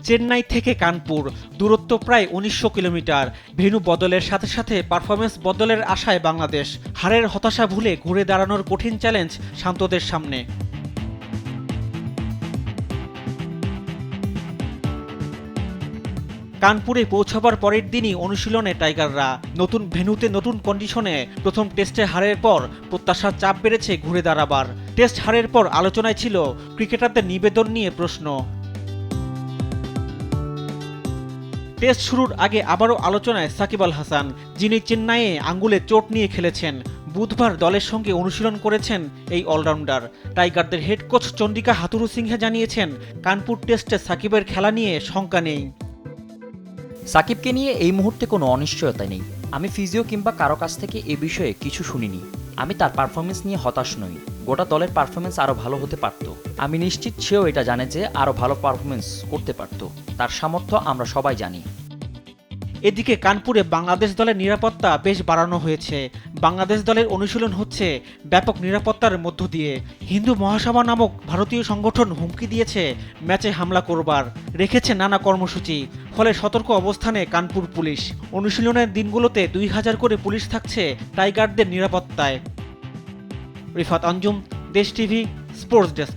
চেন্নাই থেকে কানপুর দূরত্ব প্রায় ১৯০০ কিলোমিটার। ভেন্যু বদলের সাথে সাথে পারফরমেন্স বদলের আশায় বাংলাদেশ। হারের হতাশা ভুলে ঘুরে দাঁড়ানোর কঠিন চ্যালেঞ্জ শান্তদের সামনে। কানপুরে পৌঁছাবার পরের দিনই অনুশীলনে টাইগাররা। নতুন ভেন্যুতে নতুন কন্ডিশনে প্রথম টেস্টে হারের পর প্রত্যাশার চাপ বেড়েছে ঘুরে দাঁড়াবার। টেস্ট হারের পর আলোচনায় ছিল ক্রিকেটারদের নিবেদন নিয়ে প্রশ্ন। টেস্ট শুরুর আগে আবারও আলোচনায় সাকিব আল হাসান, যিনি চেন্নাইয়ে আঙ্গুলে চোট নিয়ে খেলেছেন। বুধবার দলের সঙ্গে অনুশীলন করেছেন এই অলরাউন্ডার। টাইগারদের হেড কোচ চন্ডিকা হাথুরুসিংহে জানিয়েছেন, কানপুর টেস্টে সাকিবের খেলা নিয়ে শঙ্কা নেই। সাকিবকে নিয়ে এই মুহূর্তে কোনো অনিশ্চয়তা নেই। আমি ফিজিও কিংবা কারো কাছ থেকে এ বিষয়ে কিছু শুনিনি। আমি তার পারফরমেন্স নিয়ে হতাশ নই। গোটা দলের পারফরমেন্স আরও ভালো হতে পারত। আমি নিশ্চিত সেও এটা জানে যে আরও ভালো পারফরমেন্স করতে পারত। তার সামর্থ্য আমরা সবাই জানি। এদিকে কানপুরে বাংলাদেশ দলের নিরাপত্তা বেশ বাড়ানো হয়েছে। বাংলাদেশ দলের অনুশীলন হচ্ছে ব্যাপক নিরাপত্তার মধ্য দিয়ে। হিন্দু মহাসভা নামক ভারতীয় সংগঠন হুমকি দিয়েছে ম্যাচে হামলা করবার, রেখেছে নানা কর্মসূচি। ফলে সতর্ক অবস্থানে কানপুর পুলিশ। অনুশীলনের দিনগুলোতে ২০০০ করে পুলিশ থাকছে টাইগারদের নিরাপত্তায়। রিফাত আঞ্জুম, দেশ টিভি, স্পোর্টস ডেস্ক।